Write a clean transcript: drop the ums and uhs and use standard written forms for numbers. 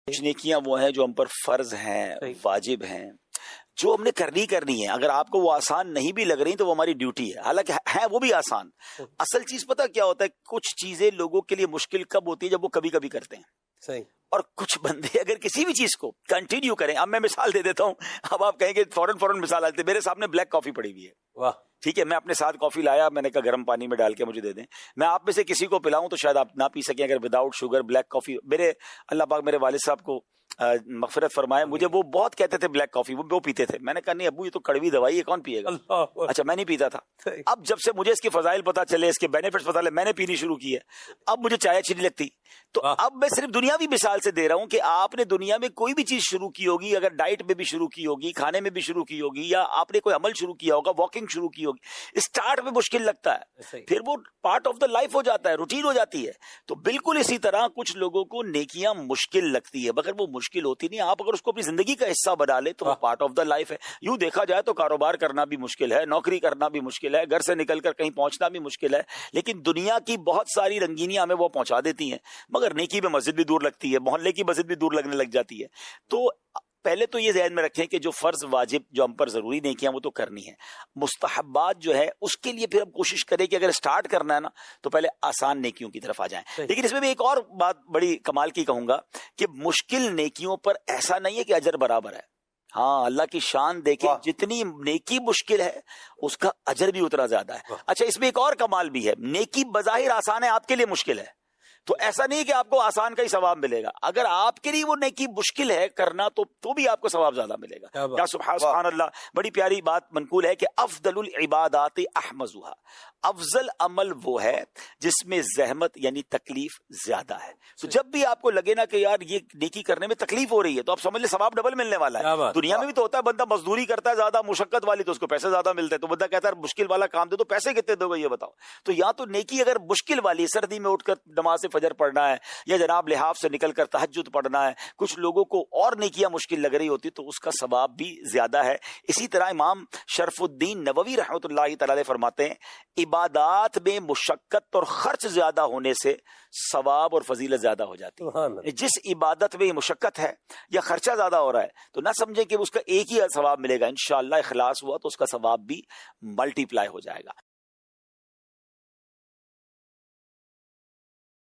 کچھ نیکیاں وہ ہیں جو ہم پر فرض ہیں، واجب ہیں، جو ہم نے کرنی ہے. اگر آپ کو وہ آسان نہیں بھی لگ رہی تو وہ ہماری ڈیوٹی ہے، حالانکہ ہے وہ بھی آسان. اصل چیز پتہ کیا ہوتا ہے، کچھ چیزیں لوگوں کے لیے مشکل کب ہوتی ہے؟ جب وہ کبھی کبھی کرتے ہیں. صحیح. اور کچھ بندے اگر کسی بھی چیز کو کنٹینیو کریں، اب میں مثال دے دیتا ہوں، اب آپ کہیں گے فوراً مثال آتی ہے. میرے سامنے بلیک کافی پڑی ہوئی ہے، واہ، ٹھیک ہے، میں اپنے ساتھ کافی لایا، میں نے کہا گرم پانی میں ڈال کے مجھے دے دیں. میں آپ میں سے کسی کو پلاؤں تو شاید آپ نہ پی سکیں اگر وداؤٹ شوگر بلیک کافی. میرے اللہ پاک میرے والد صاحب کو مغفرت فرمائے، مجھے وہ بہت کہتے تھے بلیک کافی، وہ پیتے تھے. میں نے کہا نہیں ابو یہ تو کڑوی دوائی ہے، کون پیے گا؟ اچھا میں نہیں پیتا تھا. اب جب سے مجھے اس کے فضائل پتا چلے، اس کے بینیفٹس پتا چلے، میں نے پینی شروع کی ہے. اب مجھے چائے اچھی نہیں لگتی. تو اب میں صرف دنیاوی مثال سے دے رہا ہوں کہ آپ نے دنیا میں کوئی بھی چیز شروع کی ہوگی، اگر ڈائٹ میں بھی شروع کی ہوگی، کھانے میں بھی شروع کی ہوگی، یا آپ نے کوئی عمل شروع کیا ہوگا، واکنگ شروع کی ہوگی، اسٹارٹ میں مشکل لگتا ہے، پھر وہ پارٹ آف دا لائف ہو جاتا ہے، روٹین ہو جاتی ہے. تو بالکل اسی طرح کچھ لوگوں کو نیکیاں مشکل لگتی ہے، مگر وہ مشکل ہوتی نہیں. آپ اگر اس کو اپنی زندگی کا حصہ بنا لے تو وہ پارٹ آف دا لائف ہے. یوں دیکھا جائے تو کاروبار کرنا بھی مشکل ہے، نوکری کرنا بھی مشکل ہے، گھر سے نکل کر کہیں پہنچنا بھی مشکل ہے، لیکن دنیا کی بہت ساری رنگینیاں ہمیں وہ پہنچا دیتی ہیں. مگر نیکی میں مسجد بھی دور لگتی ہے، محلے کی مسجد بھی دور لگنے لگ جاتی ہے. تو پہلے تو یہ ذہن میں رکھیں کہ جو فرض واجب جو ہم پر ضروری نیکیاں وہ تو کرنی ہے. مستحبات جو ہے اس کے لیے پھر ہم کوشش کریں کہ اگر سٹارٹ کرنا ہے نا تو پہلے آسان نیکیوں کی طرف آ جائیں. لیکن اس میں بھی ایک اور بات بڑی کمال کی کہوں گا کہ مشکل نیکیوں پر ایسا نہیں ہے کہ اجر برابر ہے. ہاں اللہ کی شان دیکھیں، جتنی نیکی مشکل ہے اس کا اجر بھی اتنا زیادہ ہے. اچھا اس میں ایک اور کمال بھی ہے، نیکی بظاہر آسان ہے، آپ کے لیے مشکل ہے، تو ایسا نہیں کہ آپ کو آسان کا ہی ثواب ملے گا. اگر آپ کے لیے وہ نیکی مشکل ہے کرنا تو بھی آپ کو ثواب زیادہ ملے گا. یا سبحان اللہ، بڑی پیاری بات منقول ہے کہ افضل العبادات احمزها، افضل عمل وہ ہے جس میں زحمت یعنی تکلیف زیادہ ہے. تو جب بھی آپ کو لگے نا کہ یار یہ نیکی کرنے میں تکلیف ہو رہی ہے تو آپ سمجھ لیں ثواب ڈبل ملنے والا ہے. دنیا میں بھی تو ہوتا ہے بندہ مزدوری کرتا ہے زیادہ مشقت والی تو اس کو پیسے زیادہ ملتے ہیں، تو بندہ کہتا ہے مشکل والا کام دے تو پیسے کتنے دو گے یہ بتاؤ. تو یا تو نیکی اگر مشکل والی سردی میں اٹھ کر نماز فجر پڑھنا ہے، یا جناب لحاف سے نکل کر تہجد پڑھنا ہے، کچھ لوگوں کو اور نیکیاں مشکل لگ رہی ہوتی تو اس کا ثواب بھی زیادہ ہے. اسی طرح امام شرف الدین نووی رحمۃ اللہ تعالی علیہ فرماتے ہیں عبادات میں مشقت اور خرچ زیادہ ہونے سے ثواب اور فضیلت زیادہ ہو جاتی ہے. جس عبادت میں مشقت ہے یا خرچہ زیادہ ہو رہا ہے تو نہ سمجھیں کہ اس کا ایک ہی ثواب ملے گا، انشاءاللہ اخلاص ہوا تو اس کا ثواب بھی ملٹی پلائی ہو جائے گا.